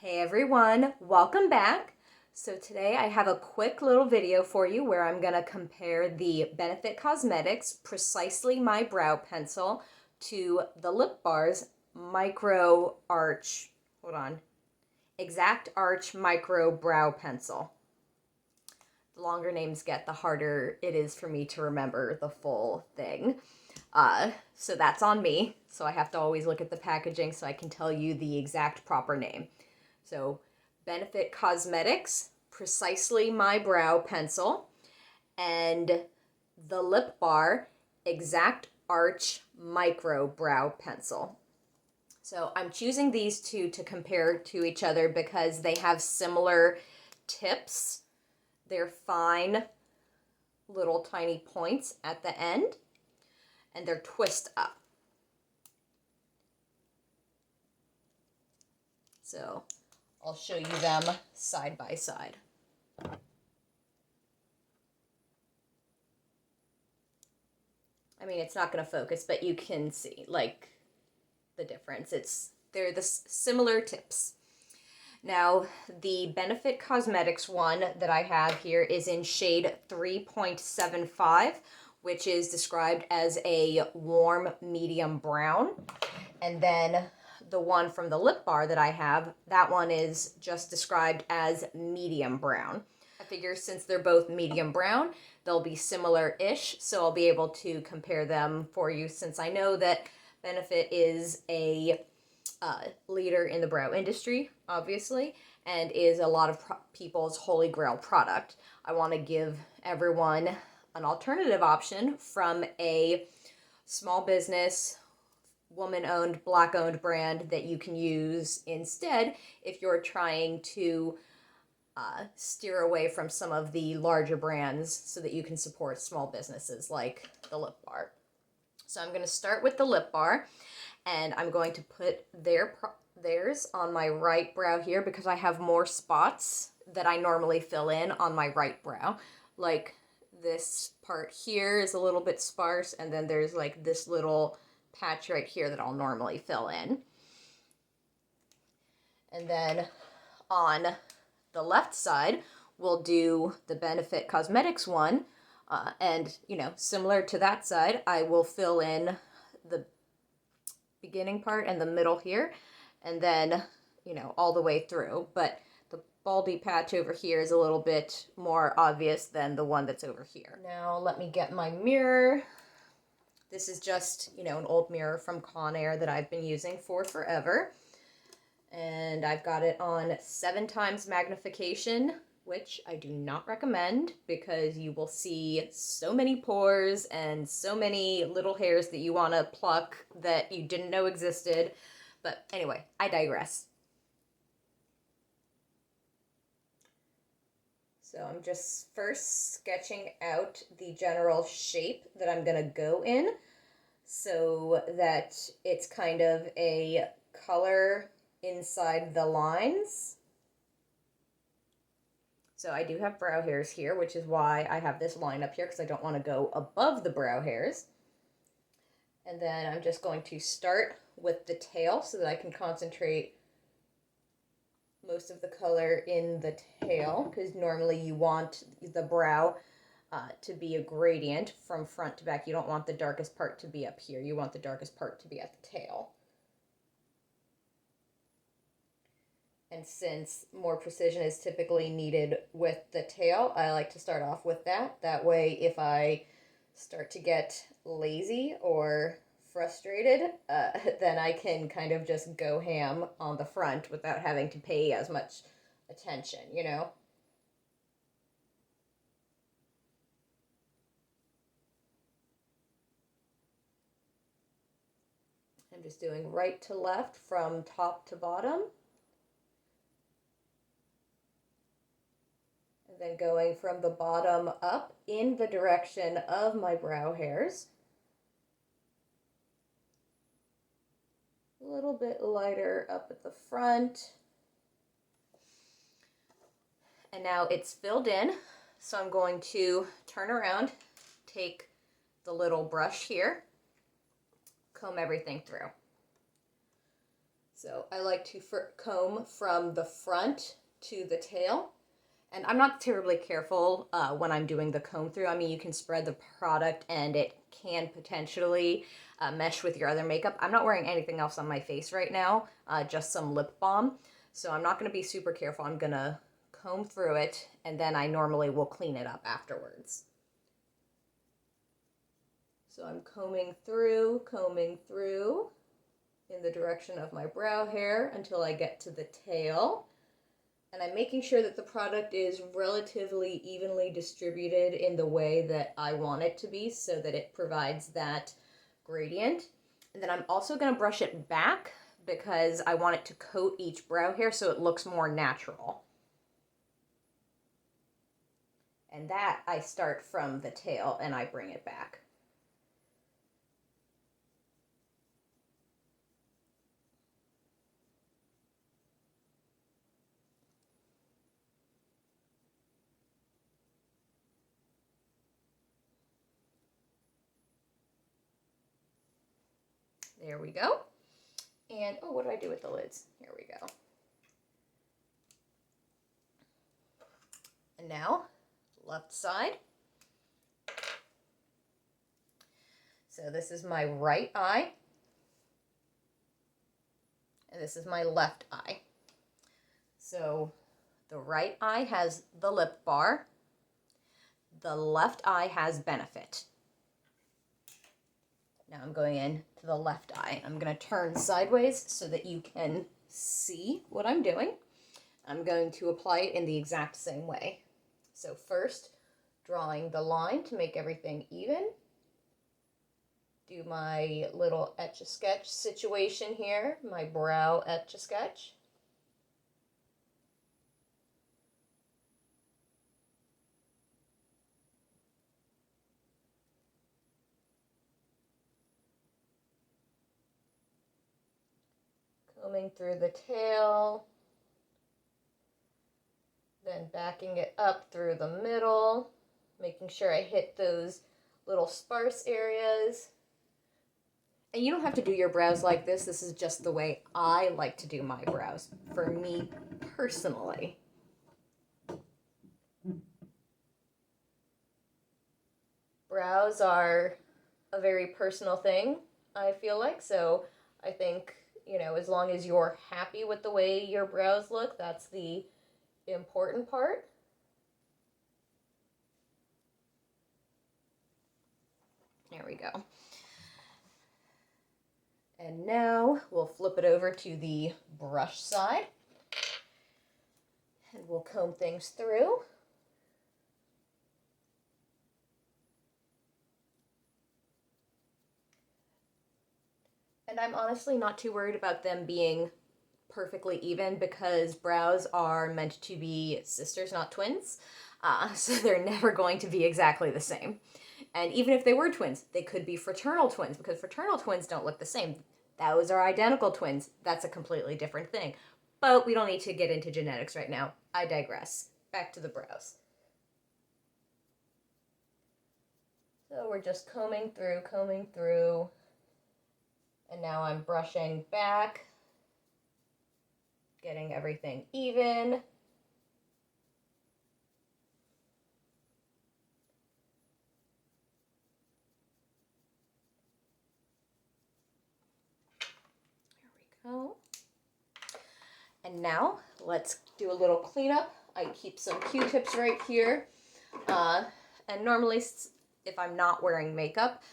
Hey everyone, welcome back. So today I have a quick little video for you where I'm going to compare the Benefit Cosmetics Precisely My Brow Pencil to the Lip Bar's Micro Arch, Exact Arch Micro Brow Pencil. The longer names get, the harder it is for me to remember the full thing. So that's on me. So I have to always look at the packaging so I can tell you the exact proper name. So, Benefit Cosmetics, Precisely My Brow Pencil, and the Lip Bar, Exact Arch Micro Brow Pencil. So, I'm choosing these two to compare to each other because they have similar tips. They're fine little tiny points at the end, and they're twist up. So, I'll show you them side by side. I mean, it's not going to focus, but you can see, like, the difference. They're the similar tips. Now, the Benefit Cosmetics one that I have here is in shade 3.75, which is described as a warm medium brown. And then the one from the Lip Bar that I have, that one is just described as medium brown. I figure since they're both medium brown, they'll be similar-ish, so I'll be able to compare them for you since I know that Benefit is a leader in the brow industry, obviously, and is a lot of people's holy grail product. I want to give everyone an alternative option from a small business, woman-owned, black-owned brand that you can use instead if you're trying to steer away from some of the larger brands so that you can support small businesses like the Lip Bar. So I'm going to start with the Lip Bar, and I'm going to put theirs on my right brow here because I have more spots that I normally fill in on my right brow. Like this part here is a little bit sparse, and then there's like this little patch right here that I'll normally fill in. And then on the left side, we'll do the Benefit Cosmetics one, and, you know, similar to that side, I will fill in the beginning part and the middle here, and then, you know, all the way through, but the baldy patch over here is a little bit more obvious than the one that's over here. Now, let me get my mirror. This is just, you know, an old mirror from Conair that I've been using for forever. And I've got it on 7 times magnification, which I do not recommend because you will see so many pores and so many little hairs that you want to pluck that you didn't know existed. But anyway, I digress. So I'm just first sketching out the general shape that I'm going to go in so that it's kind of a color inside the lines. So I do have brow hairs here, which is why I have this line up here, because I don't want to go above the brow hairs. And then I'm just going to start with the tail so that I can concentrate most of the color in the tail, because normally you want the brow to be a gradient from front to back. You don't want the darkest part to be up here. You want the darkest part to be at the tail. And since more precision is typically needed with the tail, I like to start off with that. That way, if I start to get lazy or frustrated, then I can kind of just go ham on the front without having to pay as much attention, you know? I'm just doing right to left from top to bottom. And then going from the bottom up in the direction of my brow hairs. A little bit lighter up at the front. And now it's filled in, so I'm going to turn around, take the little brush here, comb everything through. So I like to comb from the front to the tail. And I'm not terribly careful when I'm doing the comb through. I mean, you can spread the product and it can potentially mesh with your other makeup. I'm not wearing anything else on my face right now, just some lip balm. So I'm not going to be super careful. I'm going to comb through it, and then I normally will clean it up afterwards. So I'm combing through in the direction of my brow hair until I get to the tail. And I'm making sure that the product is relatively evenly distributed in the way that I want it to be so that it provides that gradient. And then I'm also going to brush it back because I want it to coat each brow hair so it looks more natural. And that I start from the tail and I bring it back. There we go. And, oh, what do I do with the lids? Here we go. And now, left side. So this is my right eye. And this is my left eye. So the right eye has the lip bar. The left eye has benefit. Now I'm going in to the left eye. I'm going to turn sideways so that you can see what I'm doing. I'm going to apply it in the exact same way. So first, drawing the line to make everything even. Do my little etch-a-sketch situation here, my brow etch-a-sketch. Combing through the tail, then backing it up through the middle, making sure I hit those little sparse areas. And you don't have to do your brows like this. This is just the way I like to do my brows, for me personally. Brows are a very personal thing, I feel like, so I think, you know, as long as you're happy with the way your brows look, that's the important part. There we go. And now we'll flip it over to the brush side. And we'll comb things through. And I'm honestly not too worried about them being perfectly even because brows are meant to be sisters, not twins. So they're never going to be exactly the same. And even if they were twins, they could be fraternal twins because fraternal twins don't look the same. Those are identical twins. That's a completely different thing. But we don't need to get into genetics right now. I digress. Back to the brows. So we're just combing through. And now I'm brushing back, getting everything even. Go. And now let's do a little cleanup. I keep some Q-tips right here. And normally if I'm not wearing makeup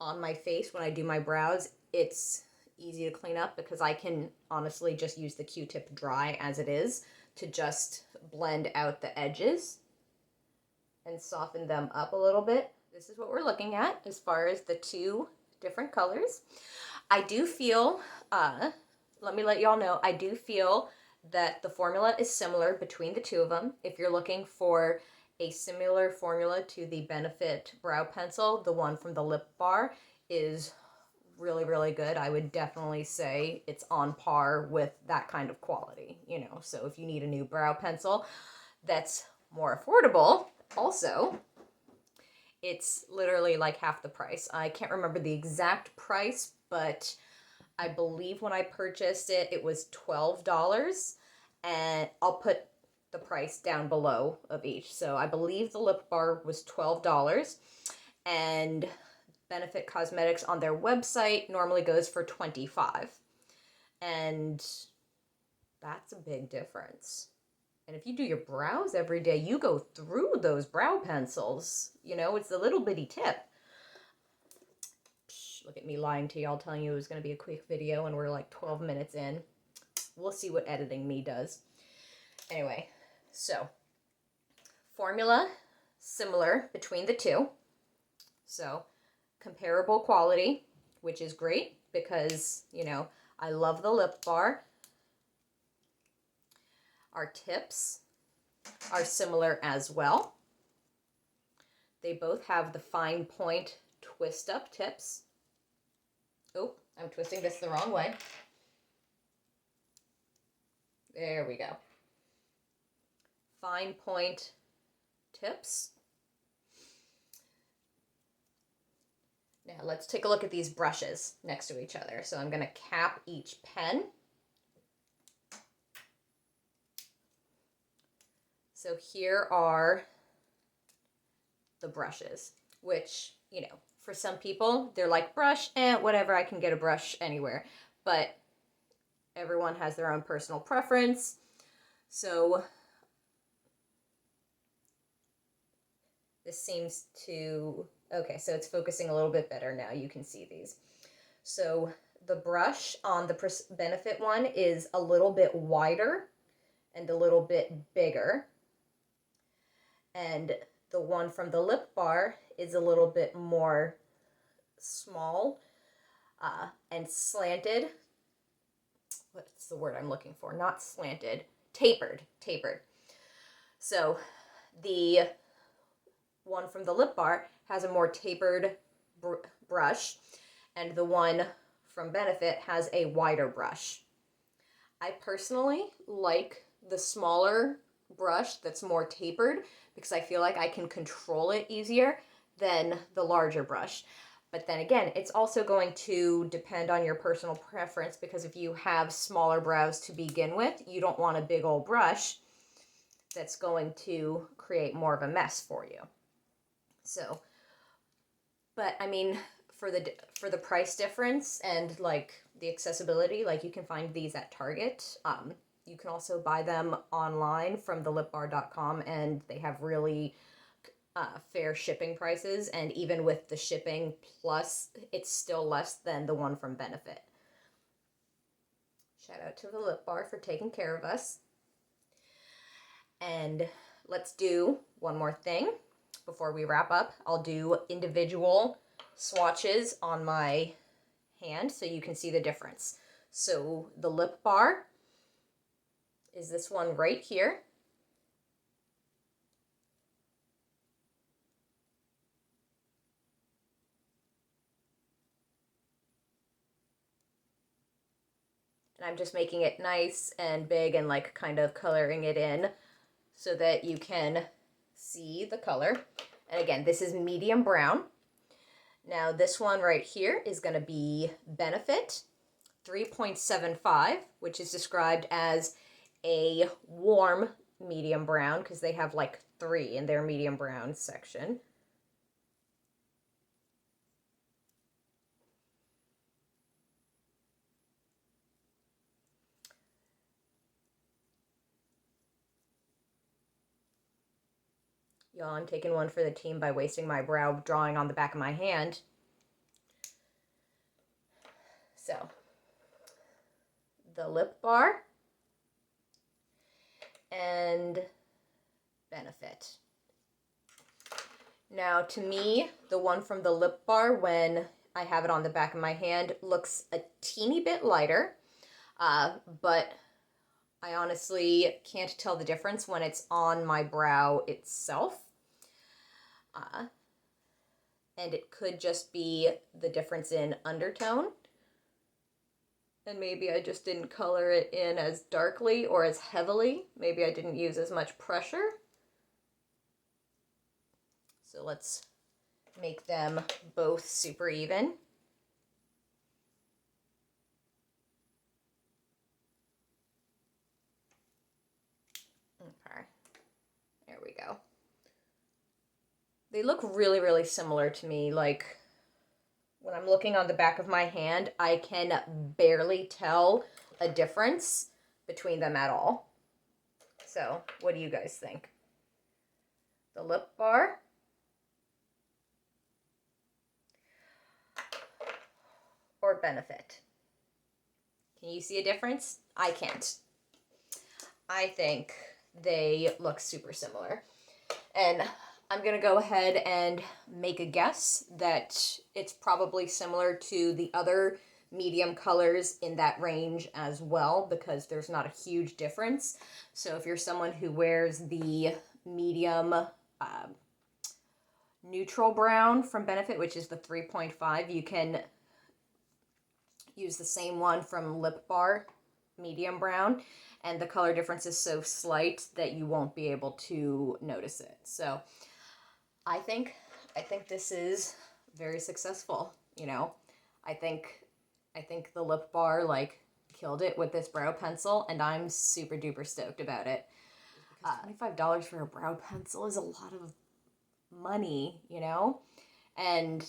on my face when I do my brows, it's easy to clean up because I can honestly just use the Q-tip dry as it is to just blend out the edges and soften them up a little bit. This is what we're looking at as far as the two different colors. I do feel, let me let y'all know, I do feel that the formula is similar between the two of them. If you're looking for a similar formula to the Benefit Brow Pencil, the one from the Lip Bar is really, really good. I would definitely say it's on par with that kind of quality, you know. So if you need a new brow pencil that's more affordable, also, it's literally like half the price. I can't remember the exact price, but I believe when I purchased it, it was $12, and I'll put the price down below of each. So I believe the lip bar was $12, and Benefit Cosmetics on their website normally goes for $25. And that's a big difference. And if you do your brows every day, you go through those brow pencils. You know, it's a little bitty tip. Psh, look at me lying to y'all, telling you it was going to be a quick video, and we're like 12 minutes in. We'll see what editing me does. Anyway, so formula similar between the two. So comparable quality, which is great because, you know, I love the lip bar. Our tips are similar as well. They both have the fine point twist up tips. Oh, I'm twisting this the wrong way. There we go. Fine point tips. Now let's take a look at these brushes next to each other. So I'm going to cap each pen. So here are the brushes, which, you know, for some people, they're like, brush, whatever, I can get a brush anywhere. But everyone has their own personal preference. So this seems to, okay, so it's focusing a little bit better now. You can see these. So the brush on the Benefit one is a little bit wider and a little bit bigger. And the one from the lip bar is a little bit more small and slanted. What's the word I'm looking for? Not slanted, tapered. So the one from the lip bar has a more tapered brush, and the one from Benefit has a wider brush. I personally like the smaller brush that's more tapered because I feel like I can control it easier than the larger brush. But then again, it's also going to depend on your personal preference, because if you have smaller brows to begin with, you don't want a big old brush that's going to create more of a mess for you. So, but I mean, for the price difference and like the accessibility, like you can find these at Target. You can also buy them online from thelipbar.com, and they have really fair shipping prices. And even with the shipping plus, it's still less than the one from Benefit. Shout out to the Lip Bar for taking care of us. And let's do one more thing before we wrap up. I'll do individual swatches on my hand so you can see the difference. So the Lip Bar is this one right here. And I'm just making it nice and big and like kind of coloring it in so that you can see the color. And again, this is medium brown. Now this one right here is going to be Benefit 3.75, which is described as a warm medium brown because they have like 3 in their medium brown section. Y'all, I'm taking one for the team by wasting my brow drawing on the back of my hand. So, the Lip Bar and Benefit. Now, to me, the one from the Lip Bar, when I have it on the back of my hand, looks a teeny bit lighter, but I honestly can't tell the difference when it's on my brow itself. And it could just be the difference in undertone. And maybe I just didn't color it in as darkly or as heavily. Maybe I didn't use as much pressure. So let's make them both super even. They look really, really similar to me. Like, when I'm looking on the back of my hand, I can barely tell a difference between them at all. So, what do you guys think? The lip bar or Benefit? Can you see a difference? I can't. I think they look super similar. And I'm going to go ahead and make a guess that it's probably similar to the other medium colors in that range as well, because there's not a huge difference. So if you're someone who wears the medium neutral brown from Benefit, which is the 3.5, you can use the same one from Lip Bar, medium brown, and the color difference is so slight that you won't be able to notice it. So I think this is very successful, you know. I think the Lip Bar like killed it with this brow pencil, and I'm super duper stoked about it. $25 for a brow pencil is a lot of money, you know? And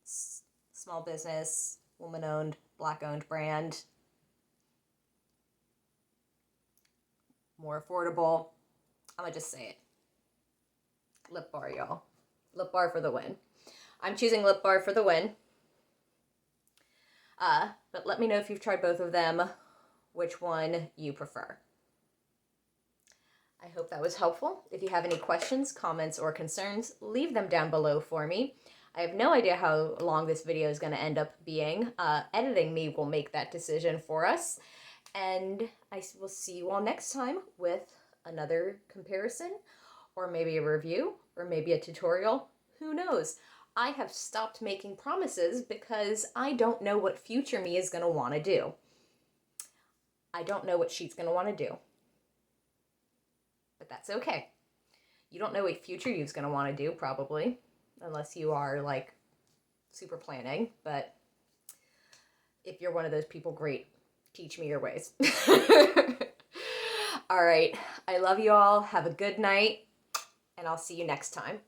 small business, woman-owned, black-owned brand, more affordable. I'm gonna just say it. Lip Bar, y'all. Lip Bar for the win. I'm choosing Lip Bar for the win. But let me know if you've tried both of them, which one you prefer. I hope that was helpful. If you have any questions, comments, or concerns, leave them down below for me. I have no idea how long this video is going to end up being. Editing me will make that decision for us. And I will see you all next time with another comparison, or maybe a review, or maybe a tutorial. Who knows? I have stopped making promises because I don't know what future me is going to want to do. I don't know what she's going to want to do. But that's okay. You don't know what future you's going to want to do, probably. Unless you are, like, super planning. But if you're one of those people, great. Teach me your ways. All right. I love you all. Have a good night. And I'll see you next time.